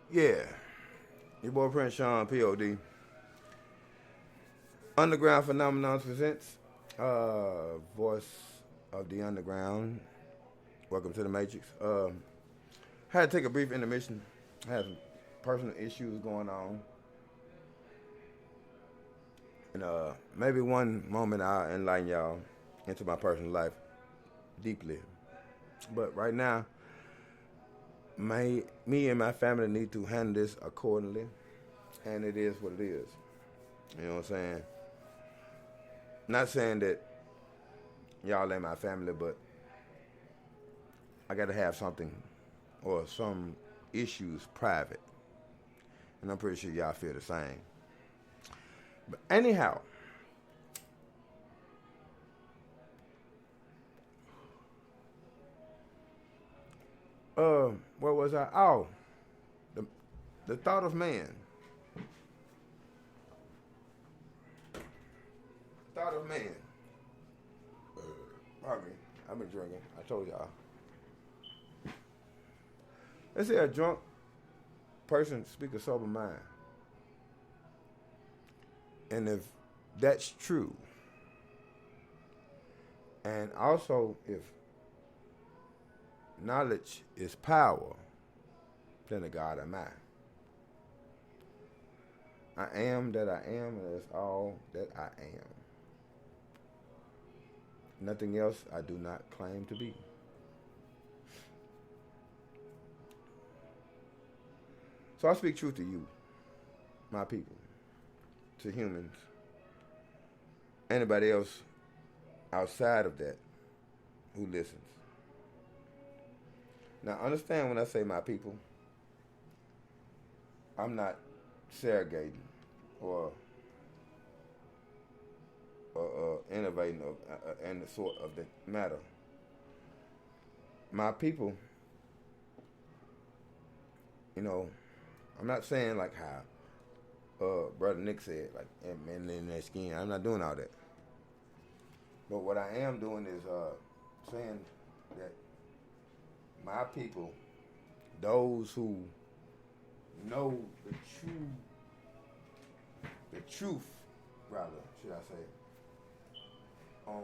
Yeah, your boy Prince Sean POD. Underground Phenomenons presents Voice of the Underground. Welcome to the Matrix. Had to take a brief intermission. I had some personal issues going on. And maybe one moment I'll enlighten y'all into my personal life deeply. But right now, me and my family need to handle this accordingly. And it is what it is. You know what I'm saying? Not saying that y'all ain't my family, but I got to have something or some issues private. And I'm pretty sure y'all feel the same. But anyhow, where was I? Oh, the, the thought of man. Thought of man. Pardon me. I've been drinking. I told y'all. Let's say a drunk person speak a sober mind. And if that's true, and also if knowledge is power, then the God am I. I am that I am, and that's all that I am. Nothing else I do not claim to be. So I speak truth to you, my people, to humans, anybody else outside of that who listens. Now understand when I say my people, I'm not surrogating or innovating in the sort of the matter. My people, you know, I'm not saying like how Brother Nick said, like men in their skin. I'm not doing all that. But what I am doing is saying that my people, those who know the truth, rather, should I say, on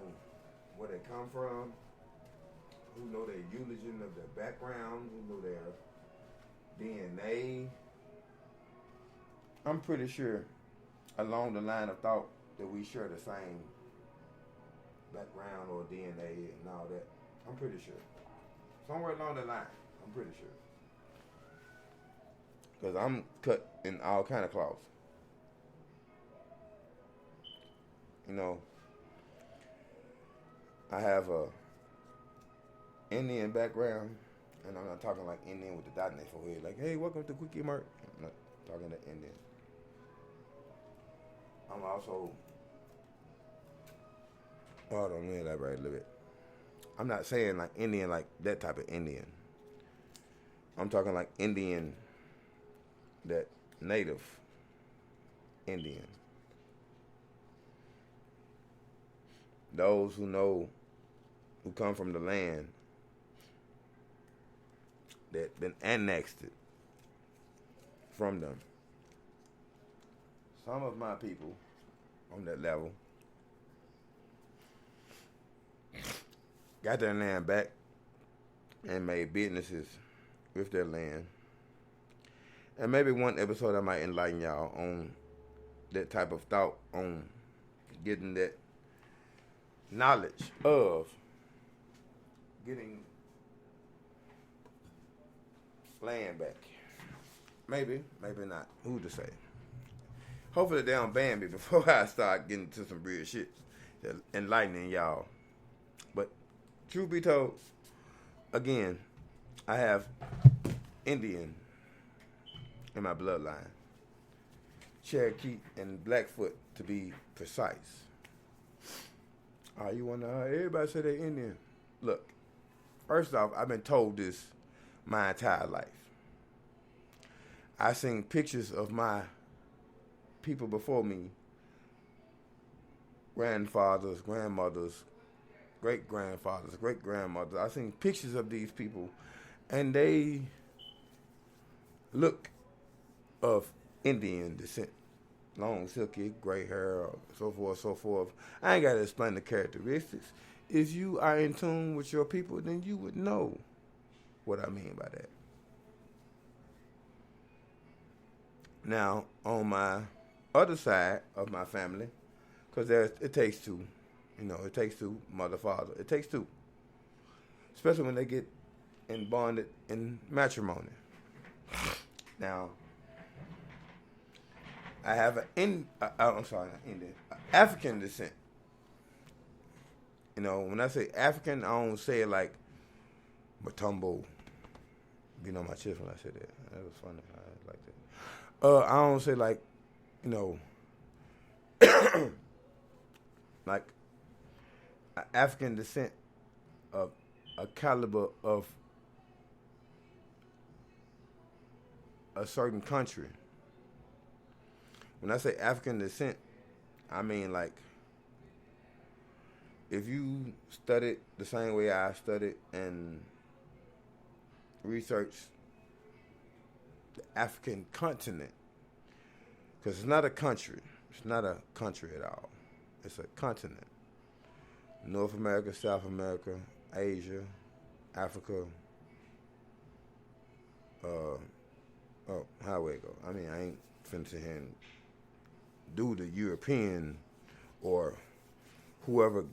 where they come from, who know their eulogy of their background, who know their DNA. I'm pretty sure along the line of thought that we share the same background or DNA and all that. I'm pretty sure. Somewhere along the line, I'm pretty sure. Because I'm cut in all kind of cloths. You know, I have a Indian background, and I'm not talking like Indian with the dot in their forehead. Like, hey, welcome to Quickie Mart. I'm not talking to Indian. I'm also, hold on, let me elaborate a little bit. I'm not saying like Indian, like that type of Indian. I'm talking like Indian, that native Indian. Those who know, who come from the land that been annexed it from them. Some of my people on that level got their land back and made businesses with their land. And maybe one episode I might enlighten y'all on that type of thought, on getting that knowledge of getting land back. Maybe, maybe not. Who to say? Hopefully they don't ban me before I start getting to some real shit, enlightening y'all. But truth be told, again, I have Indian in my bloodline. Cherokee and Blackfoot to be precise. You wonder, everybody say they're Indian. Look, first off, I've been told this my entire life. I seen pictures of my people before me, grandfathers, grandmothers, great grandfathers, great grandmothers. I seen pictures of these people, and they look of Indian descent. Long, silky, gray hair, so forth, so forth. I ain't got to explain the characteristics. If you are in tune with your people, then you would know what I mean by that. Now, on my other side of my family, because it takes two. It takes two, mother, father. It takes two. Especially when they get bonded in matrimony. Now, I have African descent. When I say African, I don't say it like Matumbo. Being on my chest when I said that. That was funny. I like that. I don't say like, like African descent of a caliber of a certain country. When I say African descent, I mean like if you studied the same way I studied and researched the African continent, because it's not a country. It's not a country at all. It's a continent. North America, South America, Asia, Africa. How it go? I mean, I ain't finna sit here and do the European or whoever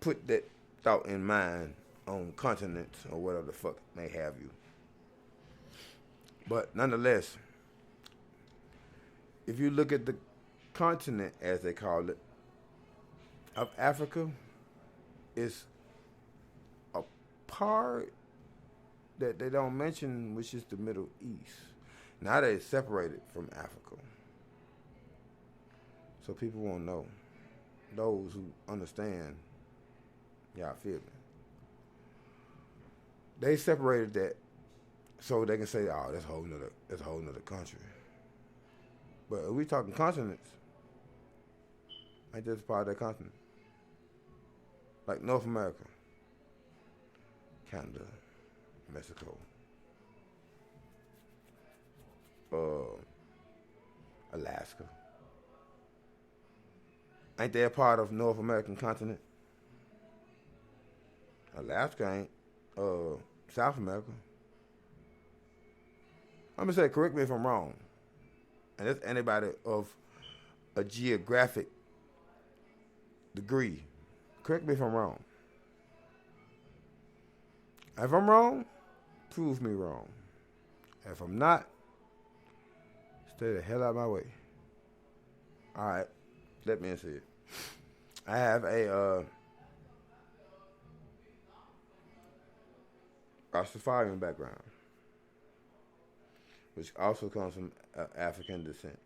put that thought in mind on continents or whatever the fuck may have you. But nonetheless, if you look at the continent, as they call it, of Africa, it's a part that they don't mention, which is the Middle East. Now they separated from Africa. So people won't know. Those who understand, y'all feel me. They separated that so they can say, oh, that's a whole nother country. But if we talking continents, ain't this part of that continent? Like North America, Canada, Mexico, Alaska. Ain't they a part of North American continent? Alaska ain't. South America. I'm gonna say, correct me if I'm wrong. And that's anybody of a geographic degree. Correct me if I'm wrong. If I'm wrong, prove me wrong. If I'm not, stay the hell out of my way. All right, let me see it. I have a Rastafarian background, which also comes from African descent.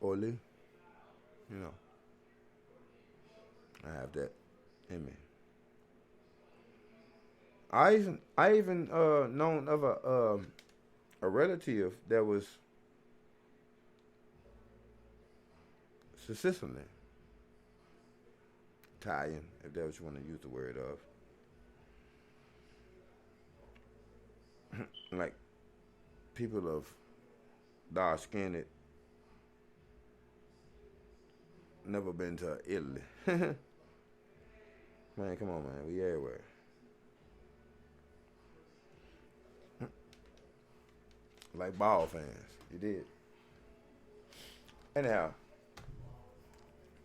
Oli, I have that in me. I even known of a relative that was Sicilian, Italian, if that's what you want to use the word of. Like people of dark skinned, never been to Italy. Man, come on, man, we everywhere. Like ball fans, you did. Anyhow,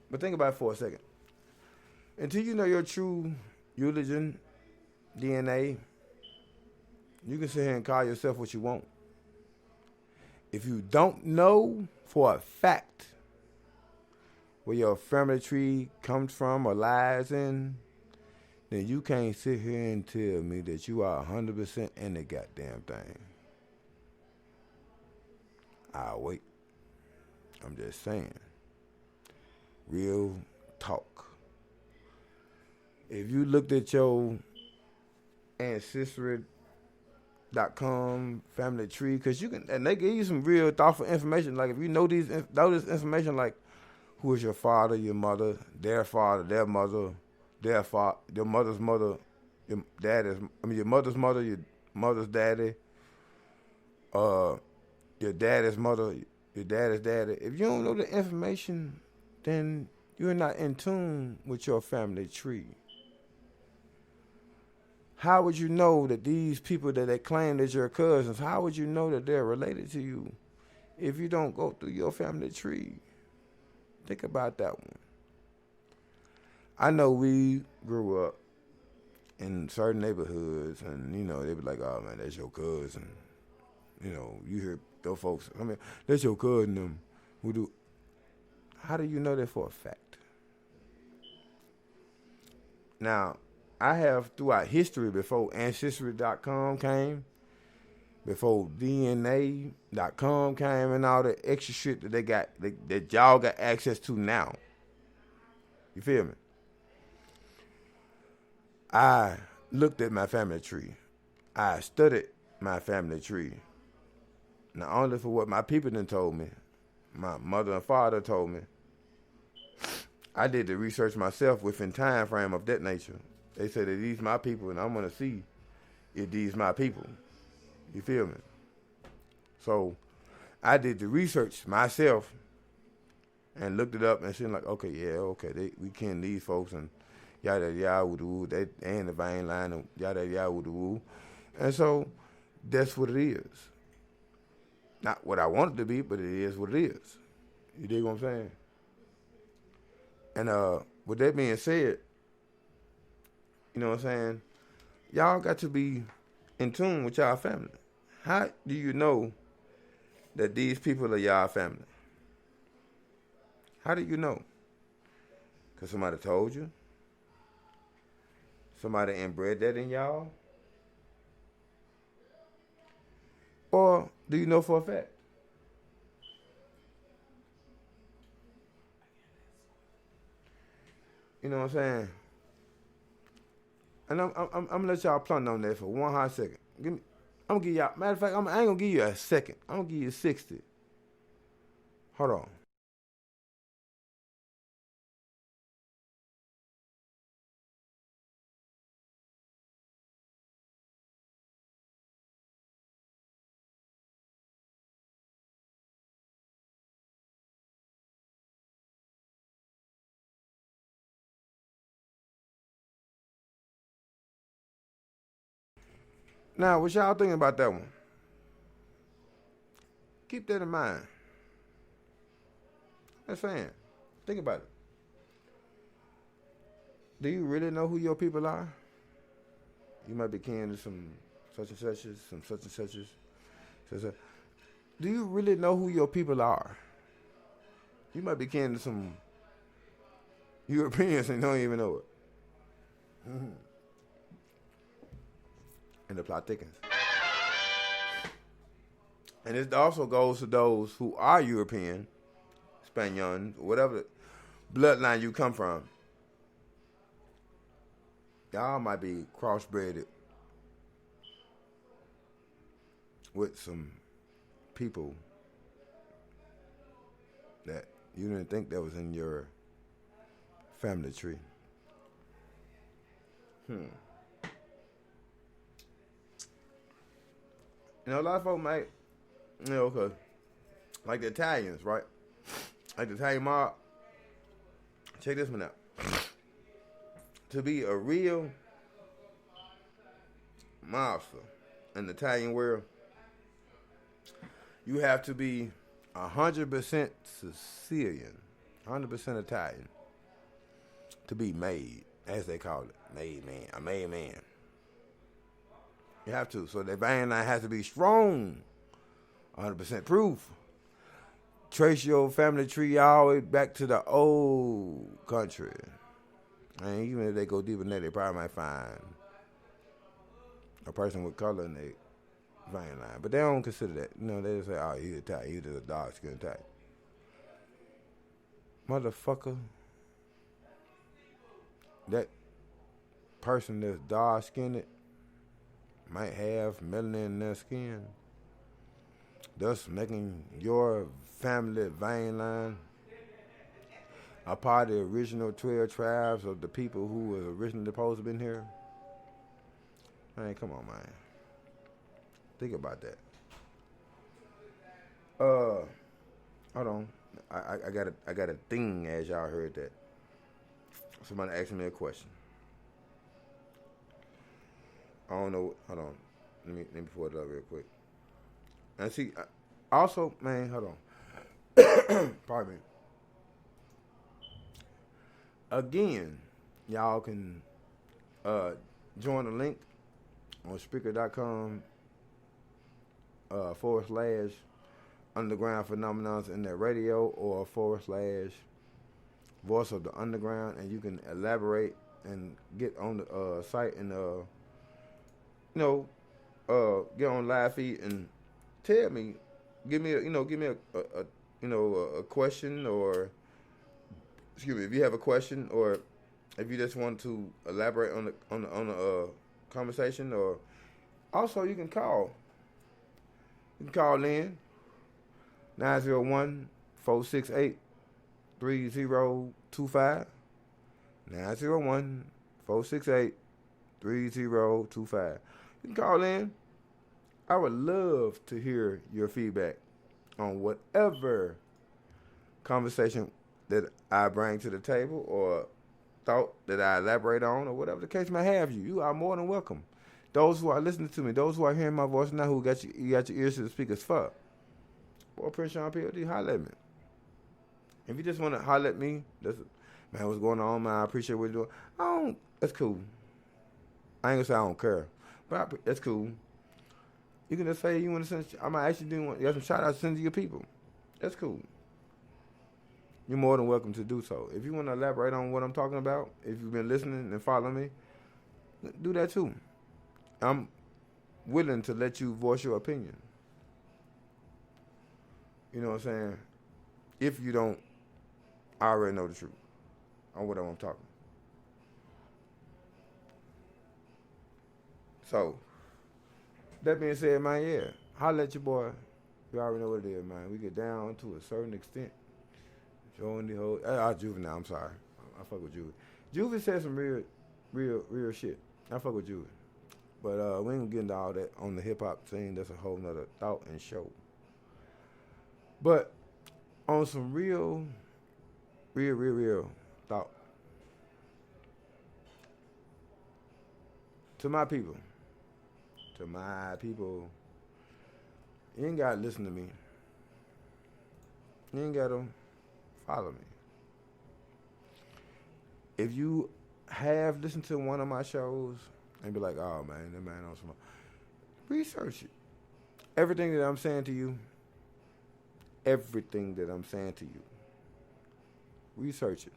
but think about it for a second. Until you know your true religion, DNA, you can sit here and call yourself what you want. If you don't know for a fact where your family tree comes from or lies in, then you can't sit here and tell me that you are 100% in the goddamn thing. I'll wait. I'm just saying. Real talk. If you looked at your Ancestry.com family tree, because you can, and they give you some real thoughtful information. Like if you know this information, like who is your father, your mother, their father, their mother, their father, your mother's mother, your mother's mother, your mother's daddy, uh, your daddy's mother, your daddy's daddy. If you don't know the information, then you're not in tune with your family tree. How would you know that these people that they claim as your cousins, how would you know that they're related to you if you don't go through your family tree? Think about that one. I know we grew up in certain neighborhoods, and they be like, "Oh man, that's your cousin." You hear those folks. I mean, that's your cousin. Them who do. How do you know that for a fact? Now, I have throughout history, before Ancestry.com came, before DNA.com came, and all the extra shit that they got, that y'all got access to now. You feel me? I looked at my family tree. I studied my family tree. Not only for what my people done told me, my mother and father told me. I did the research myself within time frame of that nature. They said that these my people, and I'm gonna see if these my people. You feel me? So I did the research myself and looked it up and said like, okay, we ken these folks and yada yada woo, they and the vein line and yada yada woo. And so that's what it is. Not what I want it to be, but it is what it is. You dig what I'm saying? And with that being said, you know what I'm saying? Y'all got to be in tune with y'all family. How do you know that these people are y'all family? How do you know? Because somebody told you? Somebody inbred that in y'all? Or do you know for a fact? You know what I'm saying? And I'm gonna let y'all plunder on that for one hot second. I'm gonna give y'all. Matter of fact, I ain't gonna give you a second. I'm gonna give you 60. Hold on. Now, what y'all thinking about that one? Keep that in mind. That's saying. Think about it. Do you really know who your people are? You might be kin to some such and suches, some such and suches. Do you really know who your people are? You might be kin to some Europeans and don't even know it. Mm-hmm. And the plot thickens. And it also goes to those who are European, Spaniards, whatever bloodline you come from. Y'all might be crossbred with some people that you didn't think that was in your family tree. A lot of folks might, okay, like the Italians, right? Like the Italian mob. Check this one out. To be a real mobster in the Italian world, you have to be 100% Sicilian, 100% Italian to be made, as they call it, made man, a made man. You have to. So the vein line has to be strong, 100% proof. Trace your family tree all the way back to the old country. And even if they go deeper than that, they probably might find a person with color in their vein line. But they don't consider that. They just say, oh, he's Italian. He's just a dark skin Italian. Motherfucker, that person that's dark skinned might have melanin in their skin, thus making your family vein line a part of the original 12 tribes of the people who was originally supposed to have been here. Man, come on, man. Think about that. Uh, hold on. I got a thing as y'all heard that. Somebody asked me a question. I don't know. Hold on. Let me pull it up real quick. And see, also, man, hold on. Pardon me. Again, y'all can join the link on Spreaker.com / Underground Phenomenons in that radio or / Voice of the Underground, and you can elaborate and get on the site and get on live feed and tell me, give me a question, or excuse me, if you have a question, or if you just want to elaborate on the conversation, or also you can call. You can call in 901-468-3025. 901-468-3025. You can call in. I would love to hear your feedback on whatever conversation that I bring to the table, or thought that I elaborate on, or whatever the case may have. You are more than welcome. Those who are listening to me, those who are hearing my voice now, who got you got your ears to the speakers for, boy, Prince Sean PLD, holler at me. If you just want to holler at me, that's, man, what's going on, man? I appreciate what you're doing. That's cool. I ain't gonna say I don't care, but that's cool. You can just say you want to send. I might actually do you got some shout outs to send to your people. That's cool. You're more than welcome to do so. If you want to elaborate on what I'm talking about, if you've been listening and following me, do that too. I'm willing to let you voice your opinion. You know what I'm saying? If you don't, I already know the truth on what I'm talking. So, that being said, man, yeah, holla at your boy. You already know what it is, man. We get down to a certain extent. Join the whole. Juvenile, I'm sorry. I fuck with Juvie. Juvie said some real shit. I fuck with Juvie. But we ain't gonna get into all that on the hip hop scene. That's a whole nother thought and show. But on some real thought. To my people, you ain't gotta listen to me. You ain't gotta follow me. If you have listened to one of my shows and be like, oh man, that man on some, research it. Everything that I'm saying to you, research it.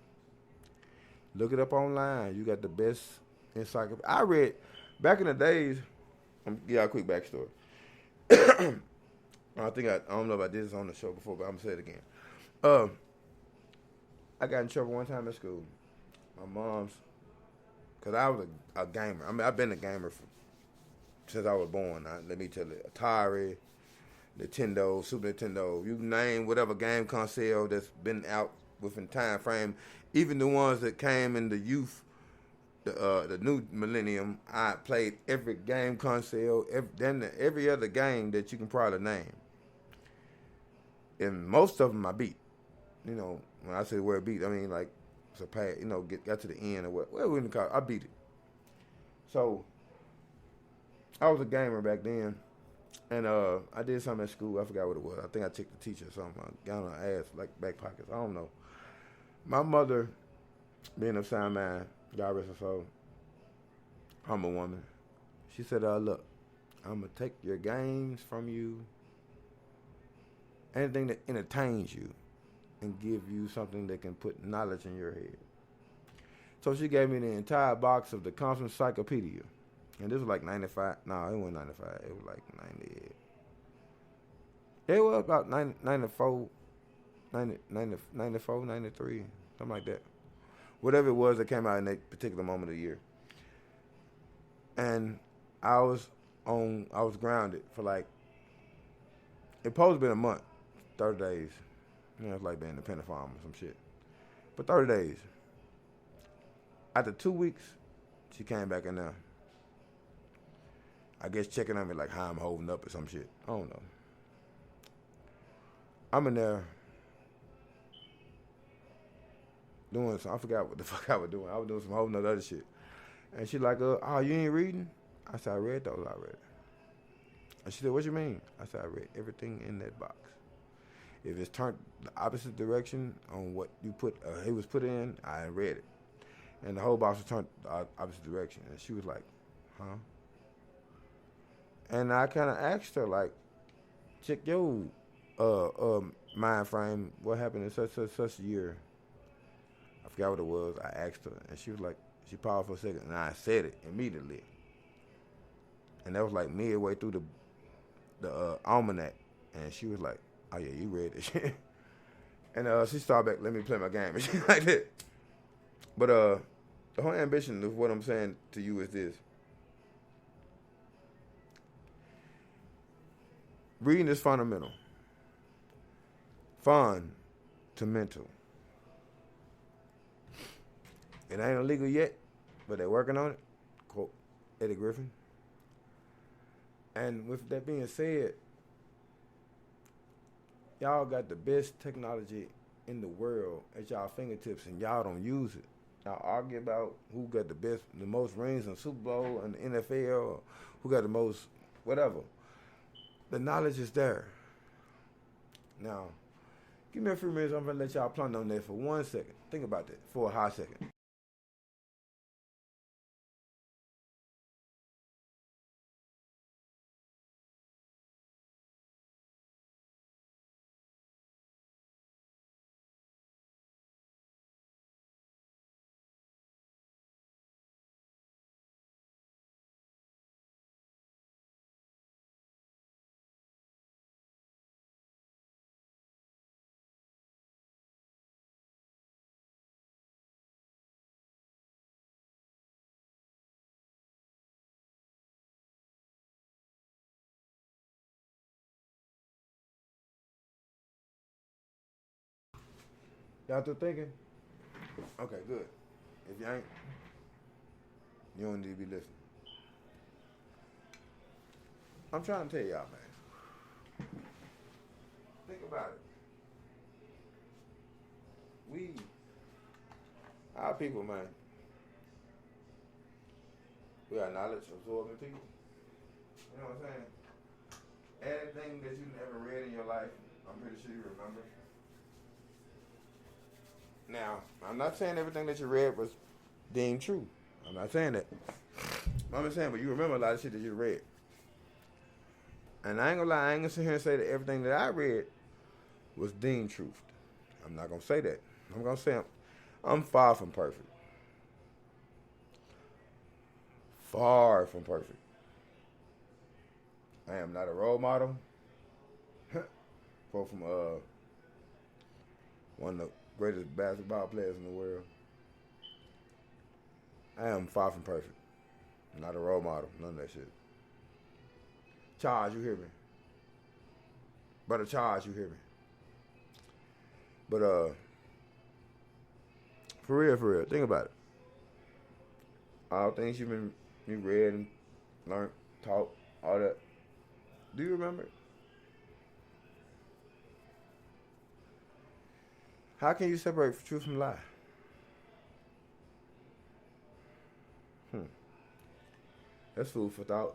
Look it up online. You got the best encyclopedia. I read, back in the days, I'm give y'all a quick backstory. I don't know if I did this on the show before, but I'm gonna say it again. I got in trouble one time at school. My mom's, cause I was a gamer. I mean, I've been a gamer since I was born. Let me tell you, Atari, Nintendo, Super Nintendo, you name whatever game console that's been out within time frame, even the ones that came in the youth, the new millennium. I played every game console, every other game that you can probably name, and most of them I beat. You know, when I say the word beat, I mean like it's a pass. You know, got to the end or what? Well, we didn't call it. I beat it. So I was a gamer back then. And I did something at school. I forgot what it was. I think I checked the teacher or something. I got on her ass, like back pockets. I don't know. My mother, being of sound mind, God rest her soul, humble woman, she said, look, I'm going to take your games from you, anything that entertains you, and give you something that can put knowledge in your head. So she gave me the entire box of the Compton Encyclopedia. And this was like 95. No, it wasn't 95. It was like 98. It was about 94, 93, something like that. Whatever it was that came out in that particular moment of the year. And I was grounded for like, it supposed to be a month, 30 days. You know, it's like being a independent farmer or some shit. But 30 days. After 2 weeks, she came back in there. I guess checking on me like how I'm holding up or some shit. I don't know. I'm in there doing some, I forgot what the fuck I was doing. I was doing some whole nother other shit. And she like, oh, you ain't reading? I said, I read those already. And she said, what you mean? I said, I read everything in that box. If it's turned the opposite direction on what you put, it was put in, I read it. And the whole box was turned the opposite direction. And she was like, huh? And I kind of asked her, like, check your mind frame. What happened in such a year? I forgot what it was. I asked her, and she was like, she paused for a second, and I said it immediately. And that was like midway through the almanac, and she was like, oh yeah, you read it shit. And she started back, let me play my game and shit like that. But the whole ambition of what I'm saying to you is this. Reading is fundamental. Fun to mental. It ain't illegal yet, but they're working on it. Quote Eddie Griffin. And with that being said, y'all got the best technology in the world at y'all fingertips, and y'all don't use it. Y'all argue about who got the most rings in Super Bowl and the NFL, or who got the most whatever. The knowledge is there. Now, give me a few minutes. I'm gonna let y'all plunder on that for 1 second. Think about that for a hot second. Y'all still thinking? Okay, good. If you ain't, you don't need to be listening. I'm trying to tell y'all, man. Think about it. Our people, man, we are knowledge absorbing people. You know what I'm saying? Anything that you never read in your life, I'm pretty sure you remember. Now, I'm not saying everything that you read was deemed true. I'm not saying that. I'm just saying, but you remember a lot of shit that you read. And I ain't gonna lie, I ain't gonna sit here and say that everything that I read was deemed truth. I'm not gonna say that. I'm gonna say I'm far from perfect. Far from perfect. I am not a role model. From one of the greatest basketball players in the world. I am far from perfect. I'm not a role model. None of that shit. Charge, you hear me? But a charge, you hear me? But for real, think about it. All things you read and learned, taught, all that. Do you remember it? How can you separate truth from lie? That's food for thought.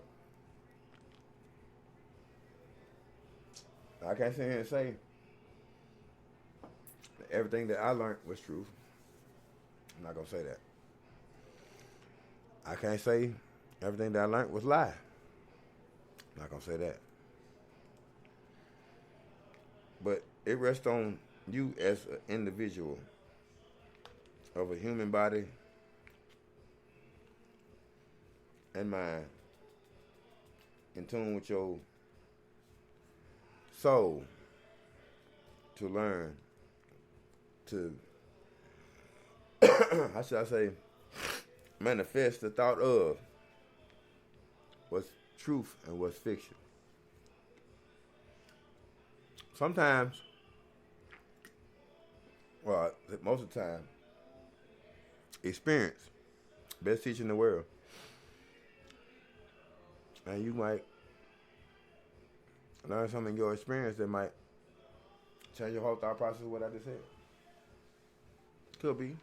I can't sit here and say that everything that I learned was truth. I'm not gonna say that. I can't say everything that I learned was lie. I'm not gonna say that. But it rests on you as an individual of a human body and mind in tune with your soul to learn to how should I say manifest the thought of what's truth and what's fiction. Sometimes, well, most of the time, experience, best teacher in the world. And you might learn something in your experience that might Change your whole thought process of what I just said. Could be.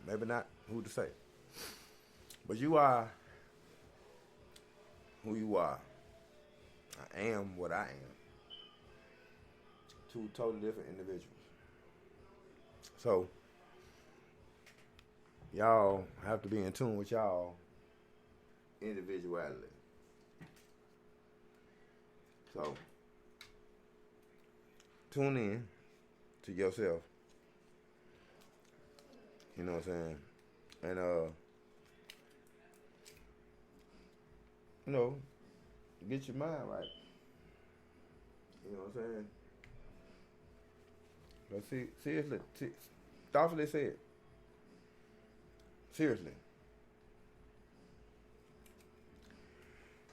Maybe not. Who to say? But you are who you are. I am what I am. Two totally different individuals. So, y'all have to be in tune with y'all individuality. So, tune in to yourself. You know what I'm saying? And, get your mind right. You know what I'm saying? But see, seriously, thoughtfully said. Seriously.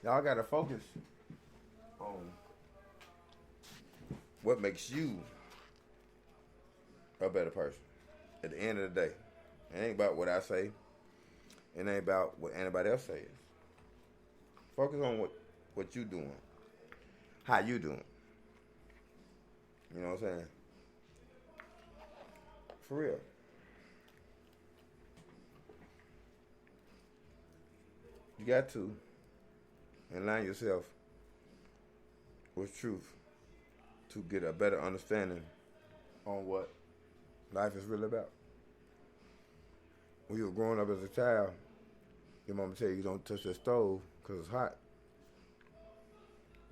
Y'all gotta focus on what makes you a better person at the end of the day. It ain't about what I say. It ain't about what anybody else says. Focus on what you doing. How you doing. You know what I'm saying? For real. You got to align yourself with truth to get a better understanding on what life is really about. When you were growing up as a child, your mama tell you don't touch that stove because it's hot.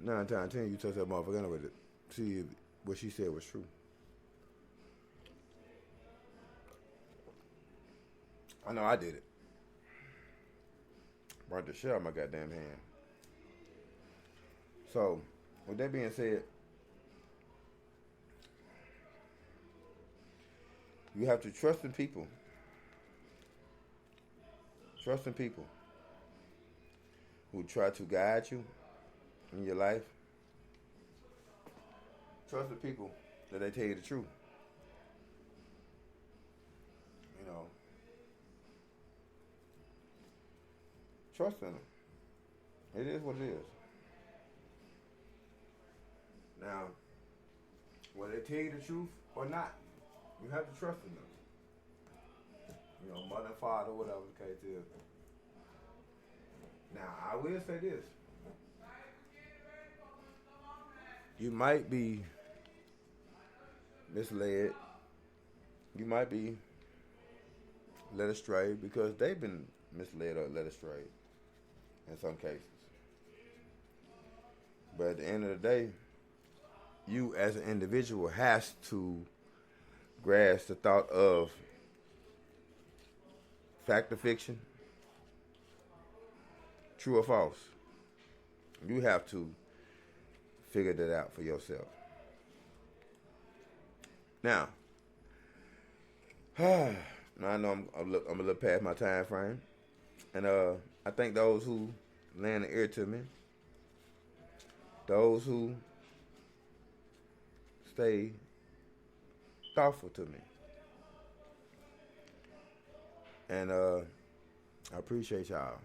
9 times out of 10, you touch that motherfucker with it. See if what she said was true. I know I did it. Burnt the shit out of my goddamn hand. So, with that being said, you have to trust in people. Trust in people who try to guide you in your life. Trust in people that they tell you the truth. You know, trust in them. It is what it is. Now, whether they tell you the truth or not, you have to trust in them. You know, mother and father, whatever the case is. Now, I will say this. You might be misled. You might be led astray because they've been misled or led astray in some cases. But at the end of the day, you as an individual has to grasp the thought of fact or fiction, true or false. You have to figure that out for yourself. Now, I know I'm a little past my time frame, and I thank those who lend an ear to me, those who stay thoughtful to me, and I appreciate y'all.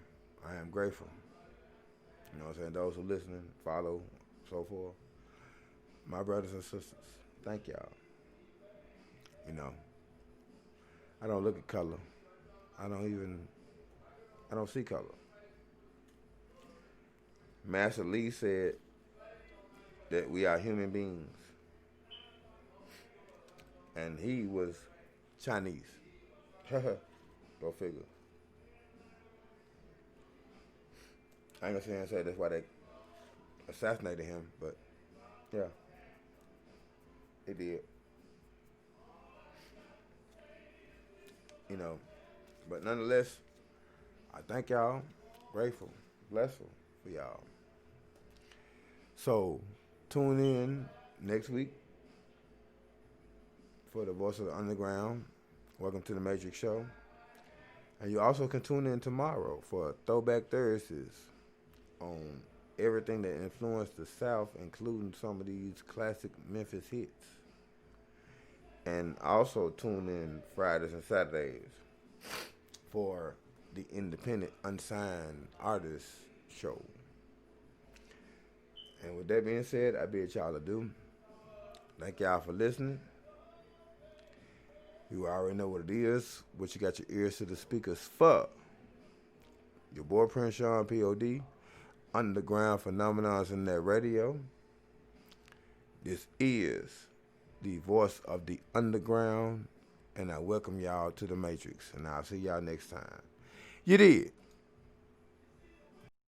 I am grateful. You know what I'm saying? Those who listening, follow, so forth. My brothers and sisters, thank y'all. You know, I don't look at color. I don't see color. Master Lee said that we are human beings. And he was Chinese. Go figure. I ain't gonna sit here and say that's why they assassinated him, but yeah, it did. You know, but nonetheless, I thank y'all, grateful, blessed for y'all. So, tune in next week for the Voice of the Underground. Welcome to the Matrix Show. And you also can tune in tomorrow for Throwback Thursdays on everything that influenced the South, including some of these classic Memphis hits. And also tune in Fridays and Saturdays for the Independent Unsigned Artists Show. And with that being said, I bid y'all adieu. Thank y'all for listening. You already know what it is, what you got your ears to the speakers for. Your boy Prince Sean P.O.D. Underground Phenomenons in that radio. This is the voice of the underground, and I welcome y'all to the Matrix, and I'll see y'all next time. You did.